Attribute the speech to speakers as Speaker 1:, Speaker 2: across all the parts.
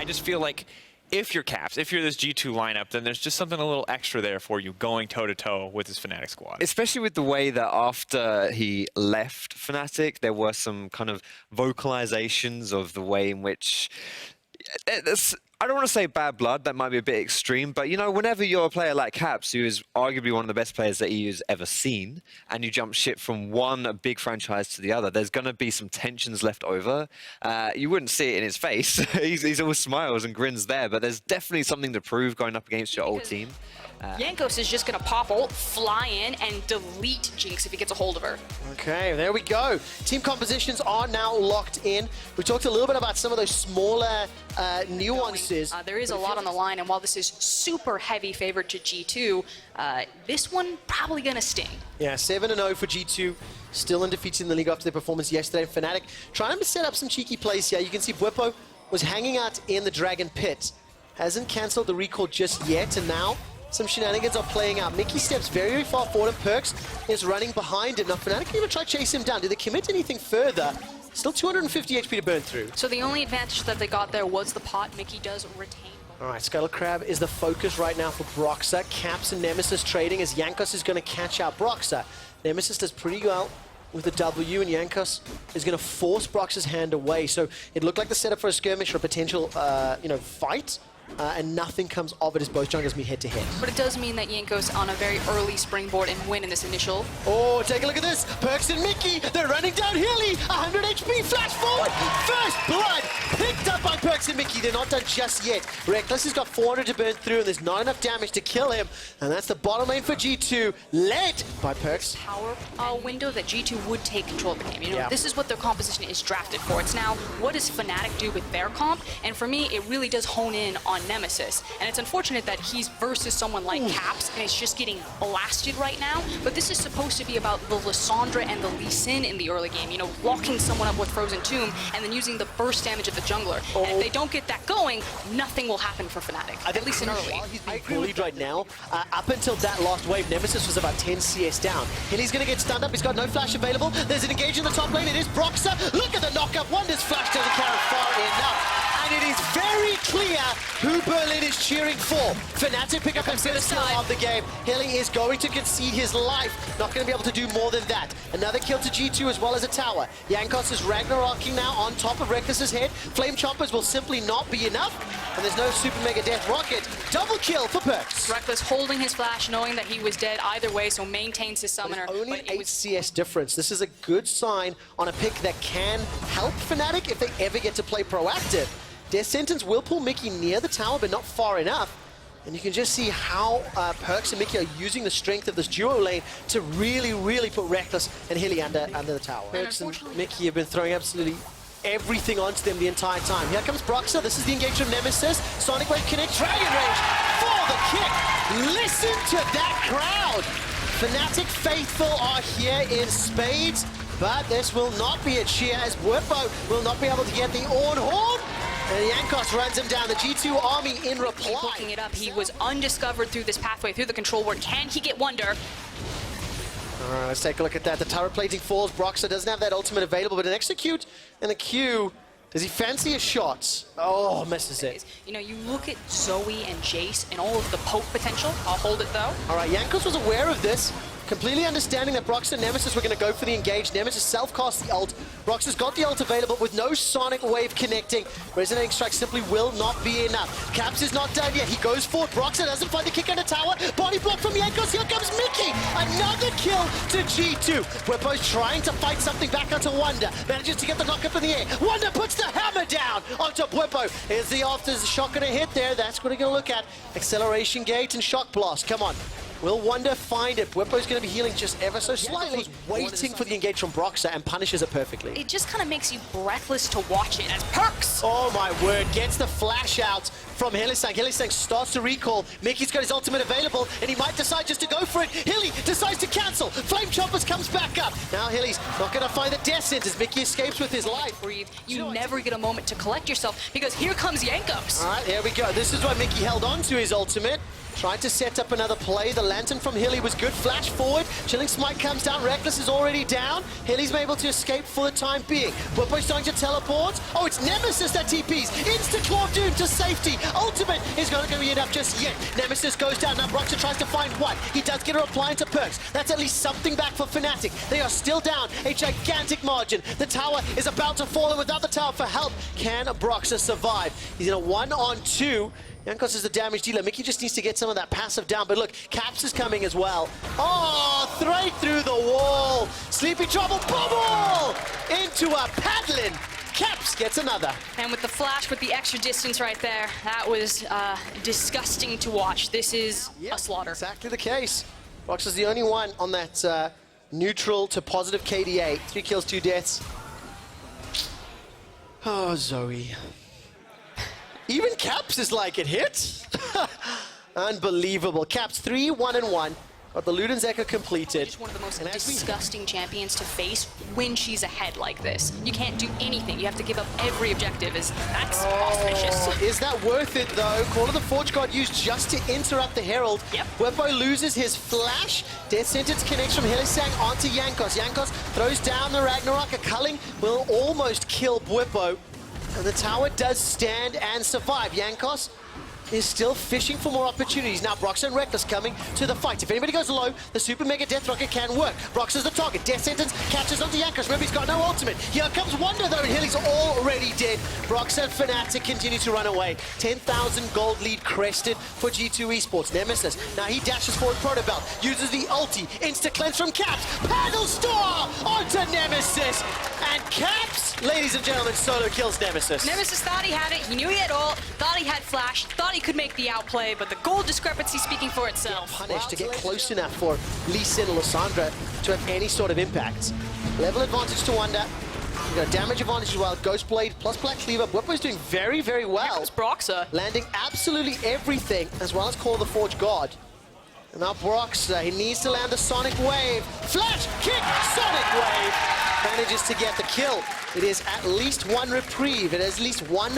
Speaker 1: just feel like if you're Caps, if you're this G2 lineup, then there's just something a little extra there for you going toe-to-toe with this Fnatic squad.
Speaker 2: Especially with the way that after he left Fnatic, there were some kind of vocalizations of the way in which... I don't want to say bad blood, that might be a bit extreme, but you know, whenever you're a player like Caps, who is arguably one of the best players that EU's ever seen, and you jump ship from one big franchise to the other, there's going to be some tensions left over. You wouldn't see it in his face. He's always smiles and grins there, but there's definitely something to prove going up against your old team.
Speaker 3: Jankos is just going to pop ult, fly in, and delete Jinx if he gets a hold of her.
Speaker 4: Okay, there we go. Team compositions are now locked in. We talked a little bit about some of those smaller nuances.
Speaker 3: There is a lot on the line, and while this is super heavy favored to G2, this one probably going to sting.
Speaker 4: Yeah, 7-0 for G2. Still undefeated in the league after their performance yesterday. Fnatic trying to set up some cheeky plays here. You can see Bwipo was hanging out in the Dragon Pit. Hasn't cancelled the recall just yet, and now some shenanigans are playing out. Mickey steps very, very far forward, and Perks is running behind him. Now, Fnatic can even try to chase him down. Do they commit anything further? Still 250 HP to burn through.
Speaker 3: So the only advantage that they got there was the pot. Mickey does retain.
Speaker 4: All right, Scuttle Crab is the focus right now for Broxah. Caps and Nemesis trading as Jankos is going to catch out Broxah. Nemesis does pretty well with the W, and Jankos is going to force Broxah's hand away. So it looked like the setup for a skirmish or a potential, fight. And nothing comes of it as both junglers meet head-to-head.
Speaker 3: But it does mean that Jankos on a very early springboard and win in this initial.
Speaker 4: Oh, take a look at this. Perks and Mickey, they're running down Hilly. 100 HP, flash forward. First blood picked up by Perks and Mickey. They're not done just yet. Reckless has got 400 to burn through, and there's not enough damage to kill him. And that's the bottom lane for G2, led by Perks.
Speaker 3: Power window that G2 would take control of the game. You know, This is what their composition is drafted for. It's now, what does Fnatic do with their comp? And for me, it really does hone in on Nemesis. And it's unfortunate that he's versus someone like Caps, and it's just getting blasted right now. But this is supposed to be about the Lissandra and the Lee Sin in the early game. You know, locking someone up with Frozen Tomb and then using the burst damage of the jungler. And if they don't get that going, nothing will happen for Fnatic, at least in early.
Speaker 4: He's being bullied right now. Up until that last wave, Nemesis was about 10 CS down. Hilly's going to get stunned up. He's got no flash available. There's an engage in the top lane. It is Broxah. Look at the knockup. Wonder's flash doesn't carry far enough. And it is very clear who Berlin is cheering for. Fnatic pick up his first kill of the game. Hilly is going to concede his life. Not going to be able to do more than that. Another kill to G2 as well as a tower. Jankos is Ragnarocking now on top of Reckless's head. Flame Choppers will simply not be enough. And there's no Super Mega Death Rocket. Double kill for Perks.
Speaker 3: Reckless holding his flash, knowing that he was dead either way, so maintains his summoner.
Speaker 4: Only 8 CS difference. This is a good sign on a pick that can help Fnatic if they ever get to play proactive. Death Sentence will pull Mickey near the tower, but not far enough. And you can just see how Perks and Mickey are using the strength of this duo lane to really, really put Reckless and Hilly under the tower. Perks and Mickey have been throwing absolutely everything onto them the entire time. Here comes Broxah. This is the engage from Nemesis. Sonic Wave connect, Dragon Rage for the kick. Listen to that crowd. Fnatic faithful are here in spades, but this will not be a cheer as Bwipo will not be able to get the Orn Horn. And Jankos runs him down. The G2 army in reply.
Speaker 3: Looking it up, he was undiscovered through this pathway, through the control ward. Can he get Wonder?
Speaker 4: All right, let's take a look at that. The turret plating falls. Broxah doesn't have that ultimate available, but an execute and a Q. Does he fancy a shot? Oh, misses it.
Speaker 3: You know, you look at Zoe and Jace and all of the poke potential. I'll hold it though.
Speaker 4: All right, Jankos was aware of this. Completely understanding that Broxah and Nemesis were going to go for the engage. Nemesis self-cast the ult. Broxah's got the ult available with no Sonic Wave connecting. Resonating Strike simply will not be enough. Caps is not done yet. He goes for it. Broxah doesn't find the kick under tower. Body block from Jankos. Here comes Mickey. Another kill to G2. We're both trying to fight something back onto Wonder. Manages to get the knock-up in the air. Wonder puts the hammer down onto Bwipo. Here's the shot going to hit there. That's what we're going to look at. Acceleration Gate and Shock Blast. Come on. Will Wonder find it? Bwipo's going to be healing just ever so slightly, waiting for the engage from Broxah and punishes it perfectly.
Speaker 3: It just kind of makes you breathless to watch it as Perks.
Speaker 4: Oh my word, gets the flash out from Hylissang. Hylissang starts to recall. Mickey's got his ultimate available, and he might decide just to go for it. Hilly decides to cancel. Flame Choppers comes back up. Now Hilly's not going to find the death sentence. Mickey escapes with his life.
Speaker 3: Breathe. You never get a moment to collect yourself, because here comes Jankos.
Speaker 4: All right, here we go. This is why Mickey held on to his ultimate. Tried to set up another play. The lantern from Hilly was good. Flash forward. Chilling Smite comes down. Reckless is already down. Hilly's able to escape for the time being. Whippo's starting to teleport. Oh, it's Nemesis that TPs. Insta Claw Doom to safety. Ultimate is not going to be enough just yet. Nemesis goes down. Now Broxer tries to find one. He does get a reply into Perks. That's at least something back for Fnatic. They are still down a gigantic margin. The tower is about to fall, and without the tower for help, can Broxer survive? He's in a 1-on-2. Jankos is the damage dealer. Mickey just needs to get some of that passive down. But look, Caps is coming as well. Oh, right through the wall. Sleepy Trouble bubble into a paddling. Caps gets another.
Speaker 3: And with the flash, with the extra distance right there, that was disgusting to watch. This is a slaughter.
Speaker 4: Exactly the case. Brox is the only one on that neutral to positive KDA. 3 kills, 2 deaths. Oh, Zoe. Even Caps is like, it hit? Unbelievable. Caps 3-1-1. Got the Luden's Echo completed.
Speaker 3: Just one of the most disgusting champions to face when she's ahead like this. You can't do anything. You have to give up every objective. That's auspicious.
Speaker 4: Is that worth it, though? Call of the Forge God used just to interrupt the Herald.
Speaker 3: Yep.
Speaker 4: Whippo loses his flash. Death Sentence connects from Hylissang onto Jankos. Jankos throws down the Ragnarok. A culling will almost kill Whippo. And the tower does stand and survive. Jankos is still fishing for more opportunities. Now Brox and Reckless coming to the fight. If anybody goes low, the Super Mega Death Rocket can work. Brox is the target. Death Sentence catches onto Jankos. Remember, he's got no ultimate. Here comes Wonder, though, and Hilly's already dead. Brox and Fnatic continue to run away. 10,000 gold lead crested for G2 Esports. Nemesis, now he dashes forward Protobelt, uses the ulti, insta-cleanse from Caps, Paddle Star onto Nemesis, and Caps, ladies and gentlemen, solo kills Nemesis.
Speaker 3: Nemesis thought he had it. He knew he had ult. Thought he had flash. Thought he could make the outplay, but the gold discrepancy speaking for itself.
Speaker 4: Punished to get close enough for Lee Sin or Lysandra to have any sort of impact. Level advantage to Wonder. You got damage advantage as well. Ghost Blade plus Black Cleaver. Whippo's doing very, very well.
Speaker 3: Here comes Broxer.
Speaker 4: Landing absolutely everything, as well as Call of the Forge God. And now Broxer, he needs to land the Sonic Wave. Flash, kick, Sonic Wave. Manages to get the kill. It is at least one reprieve. It is at least one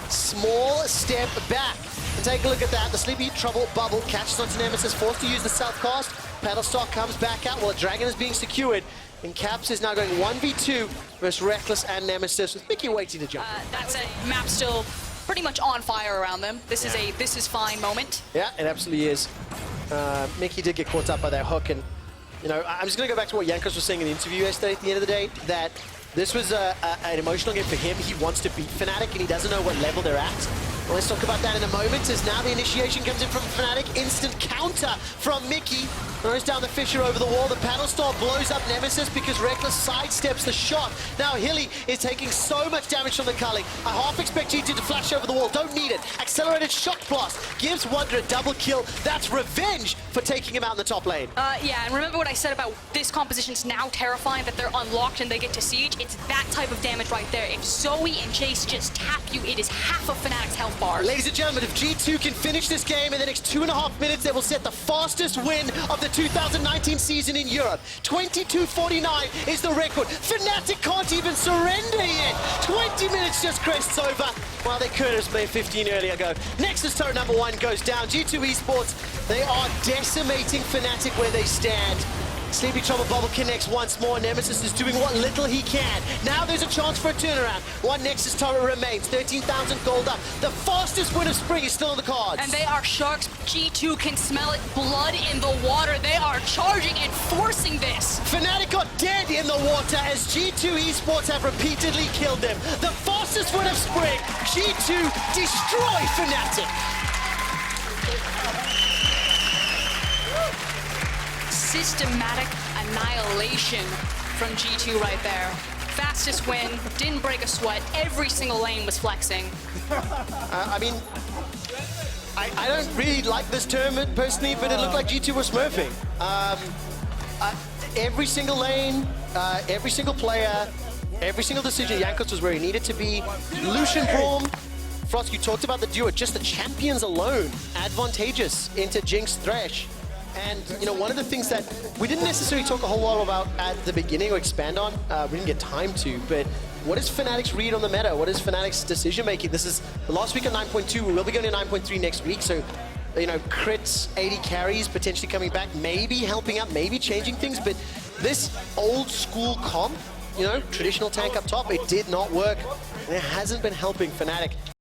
Speaker 4: small step back. And take a look at that. The Sleepy Trouble bubble catches onto Nemesis, forced to use the South cast. Paddlestar comes back out while Dragon is being secured. And Caps is now going 1v2 versus Reckless and Nemesis, with Mickey waiting to jump.
Speaker 3: That's it. Map still pretty much on fire around them. This is a this is fine moment.
Speaker 4: Yeah, it absolutely is. Mickey did get caught up by that hook, and you know, I'm just going to go back to what Jankos was saying in the interview yesterday. At the end of the day, that this was an emotional game for him. He wants to beat Fnatic, and he doesn't know what level they're at. Well, let's talk about that in a moment, as now the initiation comes in from Fnatic. Instant counter from Mickey. Throws down the Fisher over the wall. The Paddle Star blows up Nemesis because Reckless sidesteps the shot. Now Hilly is taking so much damage from the culling. I half expect G2 to flash over the wall. Don't need it. Accelerated Shock Blast gives Wonder a double kill. That's revenge for taking him out in the top lane.
Speaker 3: Yeah, and remember what I said about this composition's now terrifying, that they're unlocked and they get to siege? It's that type of damage right there. If Zoe and Chase just tap you, it is half of Fnatic's health bar.
Speaker 4: Ladies and gentlemen, if G2 can finish this game in the next 2.5 minutes, they will set the fastest win of the 2019 season in Europe. 22:49 is the record. Fnatic can't even surrender yet. 20 minutes just crests over. Well, they could have played 15 earlier ago. Nexus turret number 1 goes down. G2 Esports, they are decimating Fnatic where they stand. Sleepy Trouble bubble connects once more. Nemesis is doing what little he can. Now there's a chance for a turnaround. One Nexus turret remains. 13,000 gold up. The fastest win of spring is still on the cards.
Speaker 3: And they are sharks. G2 can smell it. Blood in the water. They are charging and forcing this.
Speaker 4: Fnatic got dead in the water as G2 Esports have repeatedly killed them. The fastest win of spring. G2 destroy Fnatic.
Speaker 3: Systematic annihilation from G2 right there. Fastest win, didn't break a sweat, every single lane was flexing.
Speaker 4: I mean, I don't really like this term personally, but it looked like G2 was smurfing. Every single lane, every single player, every single decision, Jankos was where he needed to be. Lucian Braum, Frost, you talked about the duo, just the champions alone, advantageous into Jinx Thresh. And, you know, one of the things that we didn't necessarily talk a whole lot about at the beginning or expand on, we didn't get time to, but what is Fnatic's read on the meta? What is Fnatic's decision making? This is the last week of 9.2. We will be going to 9.3 next week, so you know, crits, 80 carries potentially coming back, maybe helping out, maybe changing things, but this old school comp, you know, traditional tank up top, it did not work. And it hasn't been helping Fnatic.